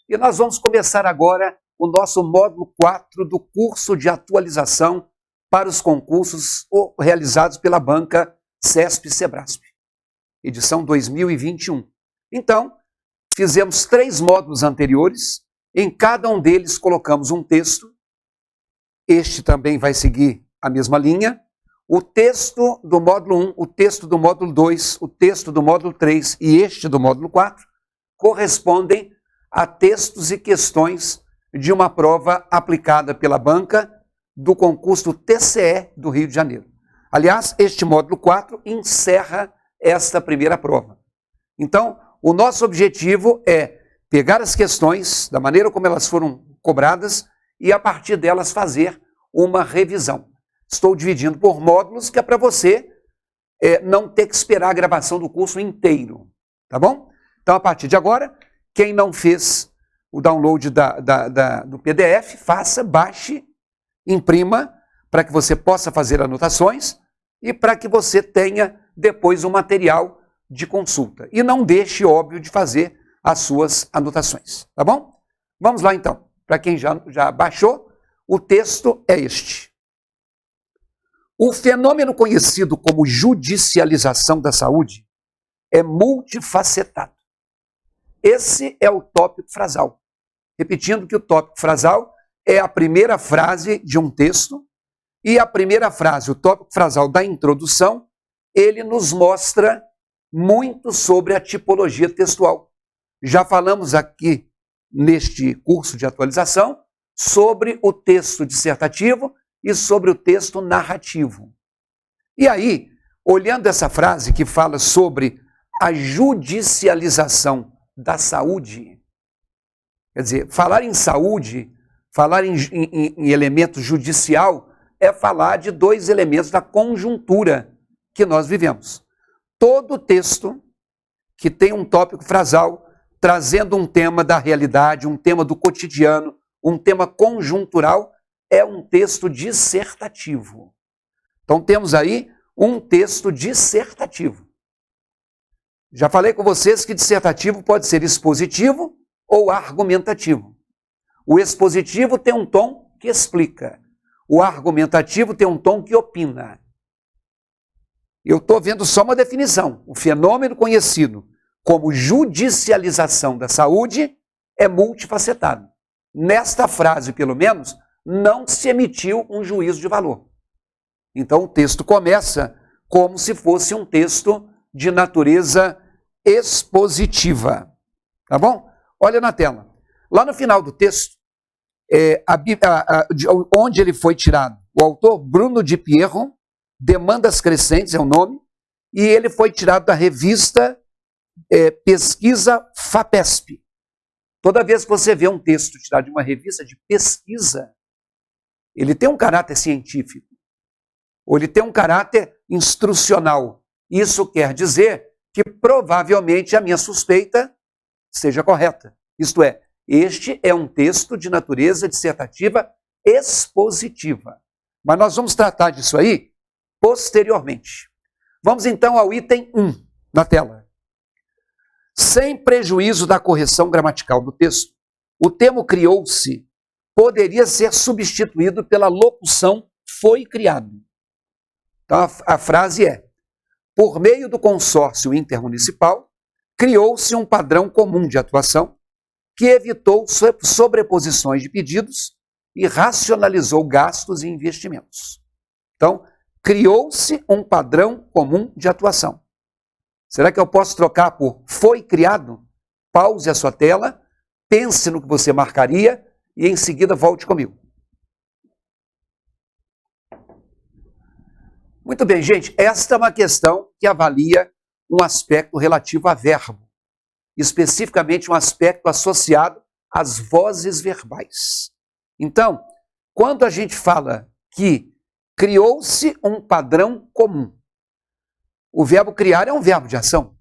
E nós vamos começar agora o nosso módulo 4 do curso de atualização para os concursos realizados pela banca CESP-Sebrasp, edição 2021. Então, fizemos 3 módulos anteriores, em cada um deles colocamos um texto. Este também vai seguir a mesma linha. O texto do módulo 1, o texto do módulo 2, o texto do módulo 3 e este do módulo 4 correspondem a textos e questões de uma prova aplicada pela banca do concurso TCE do Rio de Janeiro. Aliás, este módulo 4 encerra esta primeira prova. Então, o nosso objetivo é pegar as questões da maneira como elas foram cobradas e, a partir delas, fazer uma revisão. Estou dividindo por módulos, que é para você não ter que esperar a gravação do curso inteiro, tá bom? Então, a partir de agora, quem não fez o download do PDF, faça, baixe, imprima, para que você possa fazer anotações e para que você tenha depois um material de consulta. E não deixe, óbvio, de fazer as suas anotações, tá bom? Vamos lá, então. Para quem já baixou, o texto é este. O fenômeno conhecido como judicialização da saúde é multifacetado. Esse é o tópico frasal. Repetindo que o tópico frasal é a primeira frase de um texto, e a primeira frase, o tópico frasal da introdução, ele nos mostra muito sobre a tipologia textual. Já falamos aqui neste curso de atualização sobre o texto dissertativo e sobre o texto narrativo. E aí, olhando essa frase que fala sobre a judicialização da saúde, quer dizer, falar em saúde, falar em elemento judicial, é falar de 2 elementos da conjuntura que nós vivemos. Todo texto que tem um tópico frasal, trazendo um tema da realidade, um tema do cotidiano, um tema conjuntural, é um texto dissertativo. Então temos aí um texto dissertativo. Já falei com vocês que dissertativo pode ser expositivo ou argumentativo. O expositivo tem um tom que explica. O argumentativo tem um tom que opina. Eu estou vendo só uma definição. O fenômeno conhecido como judicialização da saúde é multifacetado. Nesta frase, pelo menos, não se emitiu um juízo de valor. Então o texto começa como se fosse um texto de natureza expositiva. Tá bom? Olha na tela. Lá no final do texto, onde ele foi tirado, o autor Bruno Di Piero, Demandas Crescentes é o nome, e ele foi tirado da revista Pesquisa FAPESP. Toda vez que você vê um texto tirado de uma revista de pesquisa, ele tem um caráter científico, ou ele tem um caráter instrucional. Isso quer dizer que provavelmente a minha suspeita seja correta. Isto é, este é um texto de natureza dissertativa expositiva. Mas nós vamos tratar disso aí posteriormente. Vamos então ao item 1 na tela. Sem prejuízo da correção gramatical do texto, o termo criou-se poderia ser substituído pela locução foi criado. Então a frase é: por meio do consórcio intermunicipal, criou-se um padrão comum de atuação que evitou sobreposições de pedidos e racionalizou gastos e investimentos. Então, criou-se um padrão comum de atuação. Será que eu posso trocar por foi criado? Pause a sua tela, pense no que você marcaria e em seguida volte comigo. Muito bem, gente, esta é uma questão que avalia um aspecto relativo a verbo, especificamente um aspecto associado às vozes verbais. Então, quando a gente fala que criou-se um padrão comum, o verbo criar é um verbo de ação.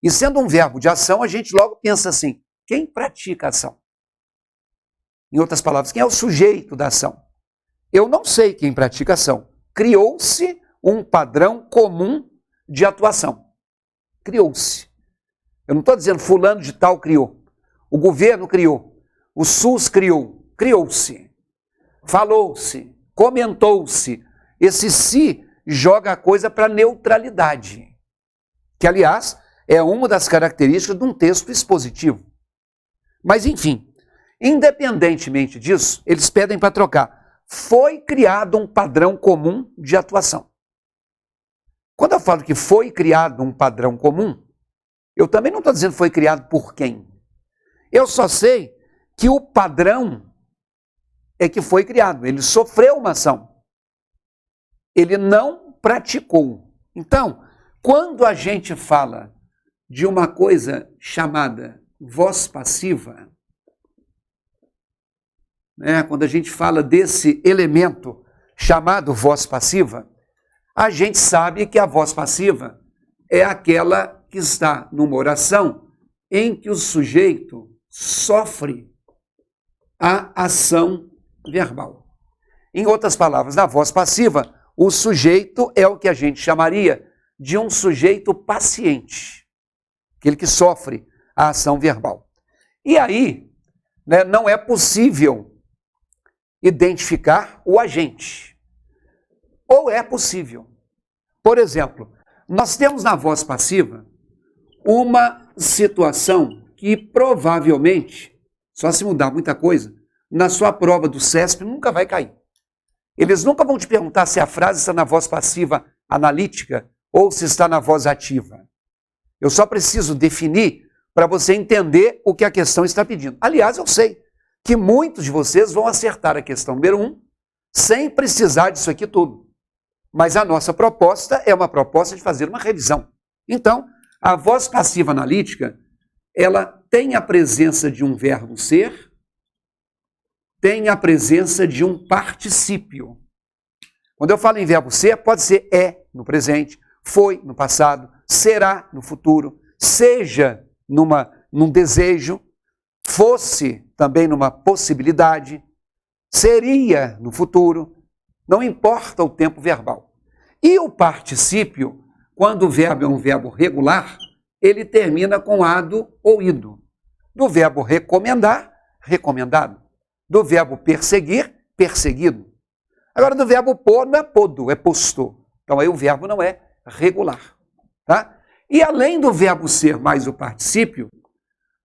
E sendo um verbo de ação, a gente logo pensa assim: quem pratica a ação? Em outras palavras, quem é o sujeito da ação? Eu não sei quem pratica a ação. Criou-se um padrão comum de atuação. Criou-se. Eu não estou dizendo fulano de tal criou. O governo criou. O SUS criou. Criou-se. Falou-se. Comentou-se. Esse se joga a coisa para neutralidade. Que, aliás, é uma das características de um texto expositivo. Mas, enfim, independentemente disso, eles pedem para trocar. Foi criado um padrão comum de atuação. Quando eu falo que foi criado um padrão comum, eu também não estou dizendo que foi criado por quem. Eu só sei que o padrão é que foi criado. Ele sofreu uma ação. Ele não praticou. Então, quando a gente fala de uma coisa chamada voz passiva, né, quando a gente fala desse elemento chamado voz passiva, a gente sabe que a voz passiva é aquela que está numa oração em que o sujeito sofre a ação verbal. Em outras palavras, na voz passiva, o sujeito é o que a gente chamaria de um sujeito paciente, aquele que sofre a ação verbal. E aí, né, não é possível identificar o agente. Ou é possível. Por exemplo, nós temos na voz passiva uma situação que provavelmente, só se mudar muita coisa, na sua prova do CESP nunca vai cair. Eles nunca vão te perguntar se a frase está na voz passiva analítica ou se está na voz ativa. Eu só preciso definir para você entender o que a questão está pedindo. Aliás, eu sei que muitos de vocês vão acertar a questão número 1 sem precisar disso aqui tudo. Mas a nossa proposta é uma proposta de fazer uma revisão. Então, a voz passiva analítica, ela tem a presença de um verbo ser, tem a presença de um particípio. Quando eu falo em verbo ser, pode ser é no presente, foi no passado, será no futuro, seja num desejo, fosse também numa possibilidade, seria no futuro, não importa o tempo verbal. E o particípio, quando o verbo é um verbo regular, ele termina com ado ou ido. Do verbo recomendar, recomendado. Do verbo perseguir, perseguido. Agora, do verbo pôr, não é podo, é posto. Então, aí o verbo não é regular. Tá? E além do verbo ser mais o particípio,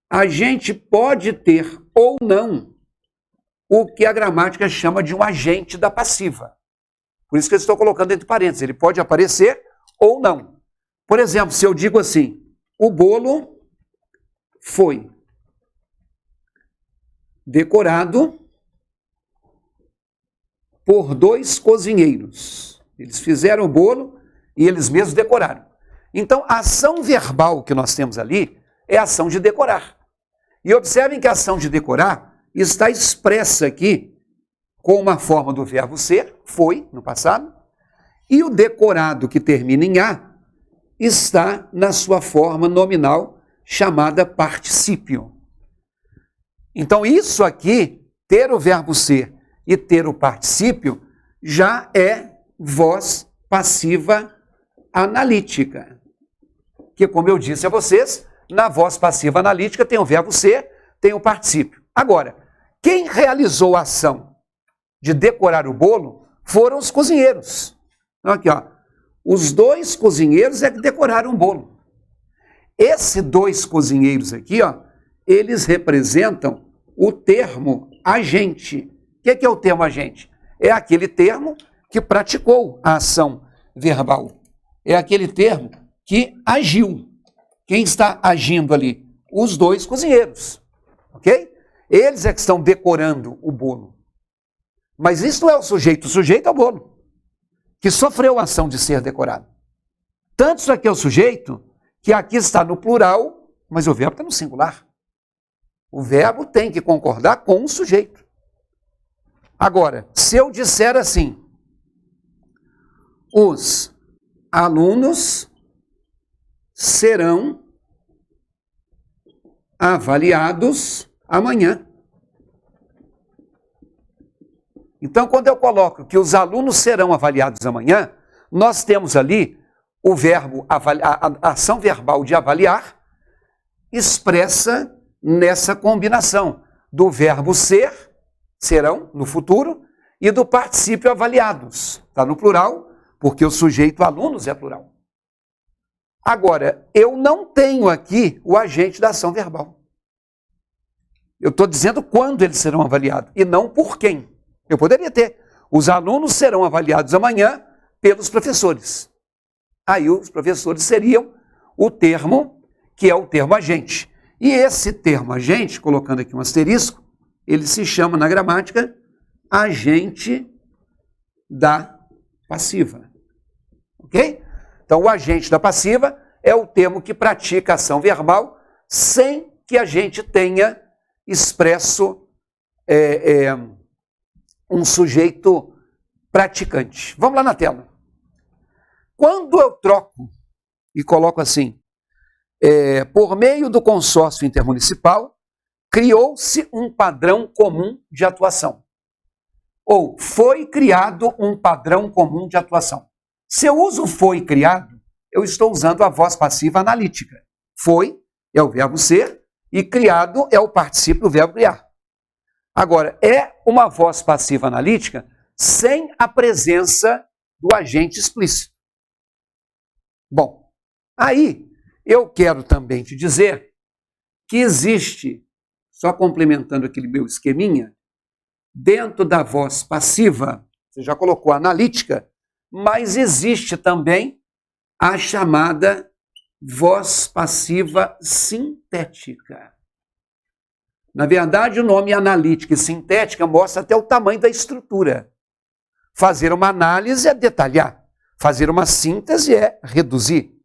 a gente pode ter ou não o que a gramática chama de um agente da passiva. Por isso que eu estou colocando entre parênteses. Ele pode aparecer ou não. Por exemplo, se eu digo assim, o bolo foi decorado por 2 cozinheiros. Eles fizeram o bolo e eles mesmos decoraram. Então, a ação verbal que nós temos ali é a ação de decorar. E observem que a ação de decorar está expressa aqui com uma forma do verbo ser, foi, no passado, e o decorado que termina em a está na sua forma nominal chamada particípio. Então, isso aqui, ter o verbo ser e ter o particípio, já é voz passiva analítica. Que, como eu disse a vocês, na voz passiva analítica tem o verbo ser, tem o particípio. Agora, quem realizou a ação de decorar o bolo foram os cozinheiros. Então, aqui, ó, os 2 cozinheiros é que decoraram o bolo. Esses 2 cozinheiros aqui, ó, eles representam o termo agente. O que é o termo agente? É aquele termo que praticou a ação verbal. É aquele termo que agiu. Quem está agindo ali? Os 2 cozinheiros. Ok? Eles é que estão decorando o bolo. Mas isso não é o sujeito é o bolo, que sofreu a ação de ser decorado. Tanto isso aqui é o sujeito, que aqui está no plural, mas o verbo está no singular. O verbo tem que concordar com o sujeito. Agora, se eu disser assim, os alunos serão avaliados amanhã. Então, quando eu coloco que os alunos serão avaliados amanhã, nós temos ali o verbo, a ação verbal de avaliar, expressa nessa combinação do verbo ser, serão, no futuro, e do particípio avaliados. Está no plural, porque o sujeito alunos é plural. Agora, eu não tenho aqui o agente da ação verbal. Eu estou dizendo quando eles serão avaliados, e não por quem. Eu poderia ter. Os alunos serão avaliados amanhã pelos professores. Aí os professores seriam o termo, que é o termo agente. E esse termo agente, colocando aqui um asterisco, ele se chama na gramática agente da passiva. Ok? Então, o agente da passiva é o termo que pratica ação verbal sem que a gente tenha expresso um sujeito praticante. Vamos lá na tela. Quando eu troco e coloco assim, por meio do consórcio intermunicipal, criou-se um padrão comum de atuação. Ou foi criado um padrão comum de atuação. Se eu uso foi criado, eu estou usando a voz passiva analítica. Foi é o verbo ser e criado é o particípio do verbo criar. Agora, é uma voz passiva analítica sem a presença do agente explícito. Bom, aí eu quero também te dizer que existe, só complementando aquele meu esqueminha, dentro da voz passiva, você já colocou a analítica, mas existe também a chamada voz passiva sintética. Na verdade, o nome analítica e sintética mostra até o tamanho da estrutura. Fazer uma análise é detalhar, fazer uma síntese é reduzir.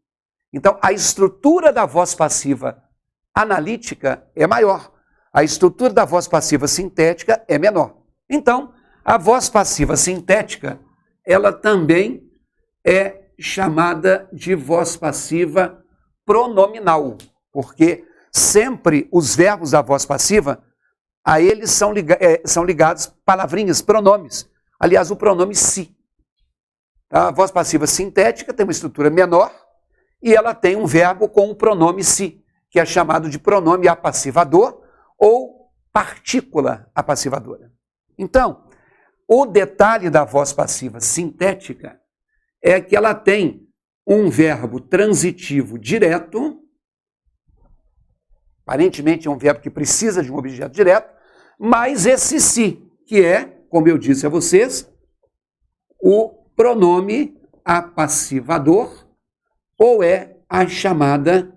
Então, a estrutura da voz passiva analítica é maior. A estrutura da voz passiva sintética é menor. Então, a voz passiva sintética, ela também é chamada de voz passiva pronominal, porque sempre os verbos da voz passiva, a eles são ligados palavrinhas, pronomes. Aliás, o pronome si. A voz passiva sintética tem uma estrutura menor e ela tem um verbo com o pronome si, que é chamado de pronome apassivador ou partícula apassivadora. Então, o detalhe da voz passiva sintética é que ela tem um verbo transitivo direto, aparentemente é um verbo que precisa de um objeto direto, mas esse si, que é, como eu disse a vocês, o pronome apassivador, ou é a chamada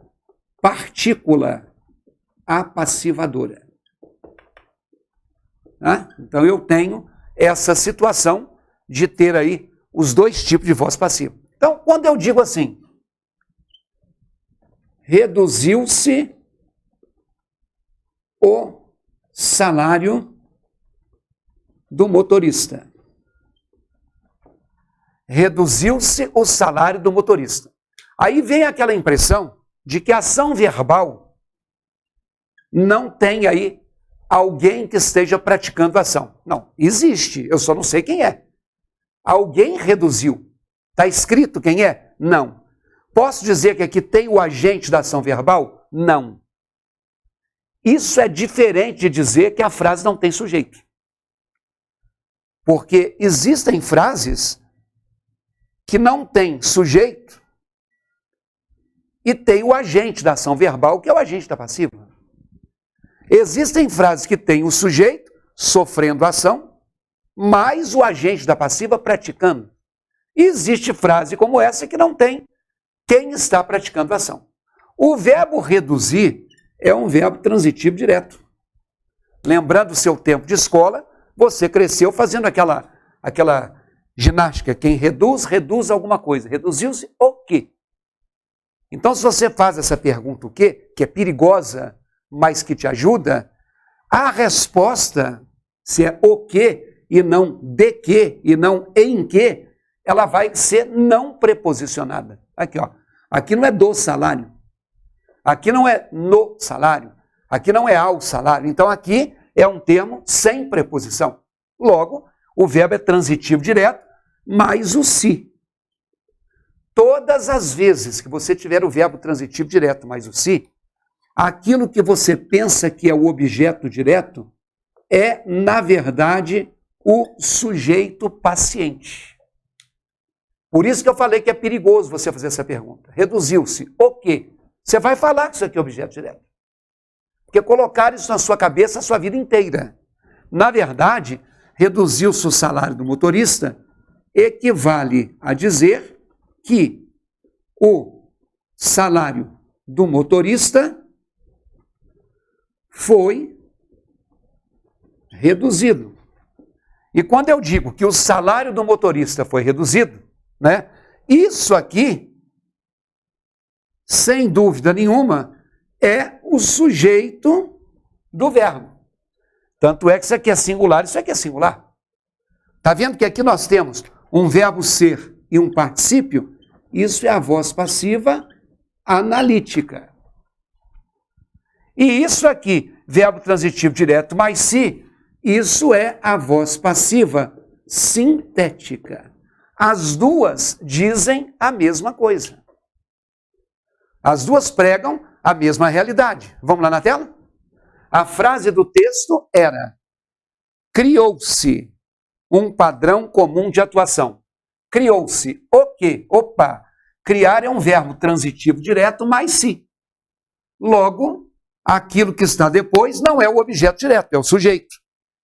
partícula apassivadora. Tá? Então eu tenho essa situação de ter aí os dois tipos de voz passiva. Então, quando eu digo assim, reduziu-se o salário do motorista. Reduziu-se o salário do motorista. Aí vem aquela impressão de que a ação verbal não tem aí alguém que esteja praticando a ação. Não, existe, eu só não sei quem é. Alguém reduziu. Está escrito quem é? Não. Posso dizer que aqui tem o agente da ação verbal? Não. Isso é diferente de dizer que a frase não tem sujeito. Porque existem frases que não têm sujeito e tem o agente da ação verbal, que é o agente da passiva. Existem frases que têm o sujeito sofrendo a ação, mais o agente da passiva praticando. E existe frase como essa que não tem quem está praticando a ação. O verbo reduzir é um verbo transitivo direto. Lembrando o seu tempo de escola, você cresceu fazendo aquela ginástica. Quem reduz, reduz alguma coisa. Reduziu-se o quê? Então, se você faz essa pergunta, o quê? Que é perigosa, mas que te ajuda, a resposta, se é o quê e não de quê e não em quê, ela vai ser não preposicionada. Aqui, ó. Aqui não é do salário. Aqui não é no salário. Aqui não é ao salário. Então, aqui é um termo sem preposição. Logo, o verbo é transitivo direto, mais o si. Todas as vezes que você tiver o verbo transitivo direto mais o si, aquilo que você pensa que é o objeto direto é, na verdade, o sujeito paciente. Por isso que eu falei que é perigoso você fazer essa pergunta. Reduziu-se o quê? Você vai falar que isso aqui é objeto direto. Porque colocar isso na sua cabeça a sua vida inteira. Na verdade, reduziu-se o salário do motorista equivale a dizer que o salário do motorista foi reduzido. E quando eu digo que o salário do motorista foi reduzido, né, isso aqui, sem dúvida nenhuma, é o sujeito do verbo. Tanto é que isso aqui é singular, isso aqui é singular. Está vendo que aqui nós temos um verbo ser e um particípio? Isso é a voz passiva analítica. E isso aqui, verbo transitivo direto mais se, isso é a voz passiva sintética. As duas dizem a mesma coisa. As duas pregam a mesma realidade. Vamos lá na tela? A frase do texto era: criou-se um padrão comum de atuação. Criou-se o quê? Opa! Criar é um verbo transitivo direto mais se. Logo, aquilo que está depois não é o objeto direto, é o sujeito.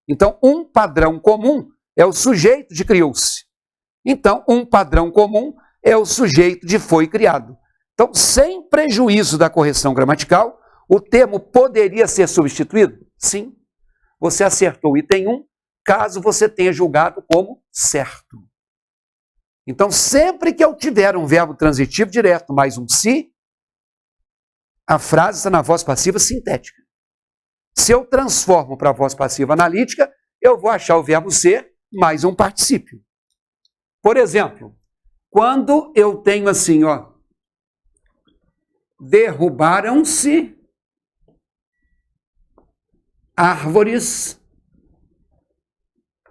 Então, um padrão comum é o sujeito de criou-se. Então, um padrão comum é o sujeito de foi criado. Então, sem prejuízo da correção gramatical, o termo poderia ser substituído? Sim. Você acertou o item 1, caso você tenha julgado como certo. Então, sempre que eu tiver um verbo transitivo direto mais um se, a frase está na voz passiva sintética. Se eu transformo para a voz passiva analítica, eu vou achar o verbo ser mais um particípio. Por exemplo, quando eu tenho assim, ó, derrubaram-se árvores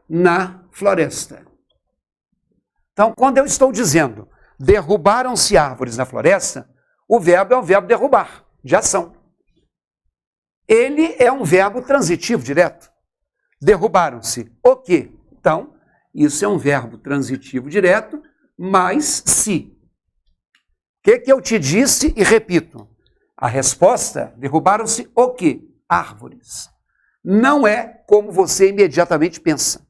na floresta. Então, quando eu estou dizendo derrubaram-se árvores na floresta, o verbo é o verbo derrubar, de ação. Ele é um verbo transitivo direto. Derrubaram-se o quê? Então, isso é um verbo transitivo direto, mais se. O que eu te disse e repito? A resposta, derrubaram-se o quê? Árvores. Não é como você imediatamente pensa.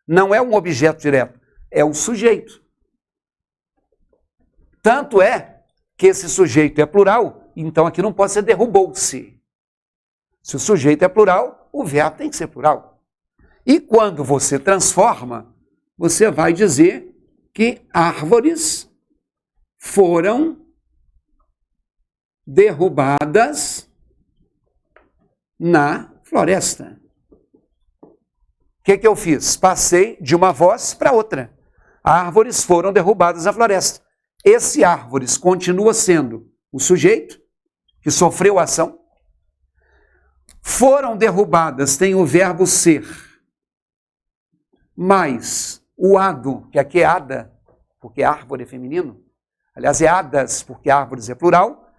Não é um objeto direto, é um sujeito. Tanto é que esse sujeito é plural, então aqui não pode ser derrubou-se. Se o sujeito é plural, o verbo tem que ser plural. E quando você transforma, você vai dizer que árvores foram derrubadas na floresta. O que eu fiz? Passei de uma voz para outra. Árvores foram derrubadas na floresta. Esse árvores continua sendo o sujeito que sofreu a ação. Foram derrubadas tem o verbo ser, mais o ado, que aqui é ada, porque árvore é feminino. Aliás, é adas, porque árvores é plural.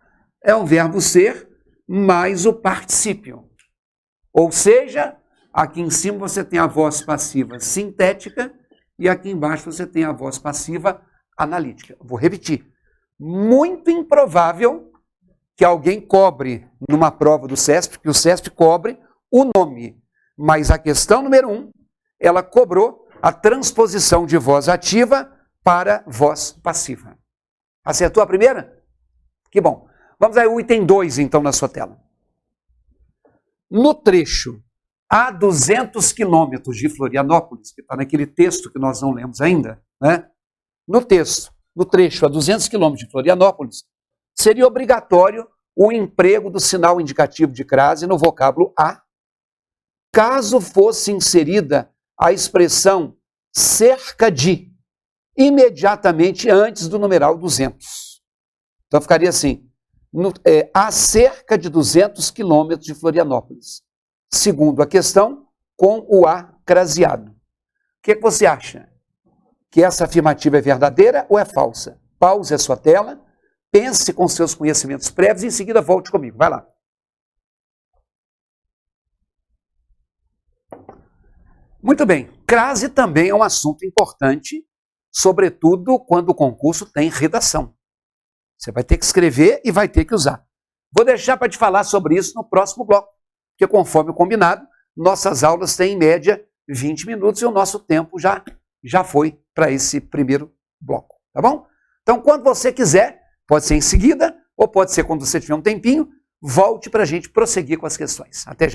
É o verbo ser mais o particípio. Ou seja, aqui em cima você tem a voz passiva sintética e aqui embaixo você tem a voz passiva analítica. Vou repetir. Muito improvável que alguém cobre numa prova do CESP, que o CESP cobre o nome. Mas a questão número 1, ela cobrou a transposição de voz ativa para voz passiva. Acertou a primeira? Que bom. Vamos ao item 2, então, na sua tela. No trecho a 200 quilômetros de Florianópolis, que está naquele texto que nós não lemos ainda, né? No trecho a 200 quilômetros de Florianópolis, seria obrigatório o emprego do sinal indicativo de crase no vocábulo a, caso fosse inserida a expressão cerca de, imediatamente antes do numeral 200. Então ficaria assim, a cerca de 200 quilômetros de Florianópolis. Segundo a questão, com o a craseado. O que você acha? Que essa afirmativa é verdadeira ou é falsa? Pause a sua tela, pense com seus conhecimentos prévios e em seguida volte comigo. Vai lá. Muito bem, crase também é um assunto importante, sobretudo quando o concurso tem redação. Você vai ter que escrever e vai ter que usar. Vou deixar para te falar sobre isso no próximo bloco, porque conforme o combinado, nossas aulas têm em média 20 minutos e o nosso tempo já foi para esse primeiro bloco, tá bom? Então, quando você quiser, pode ser em seguida ou pode ser quando você tiver um tempinho, volte para a gente prosseguir com as questões. Até já.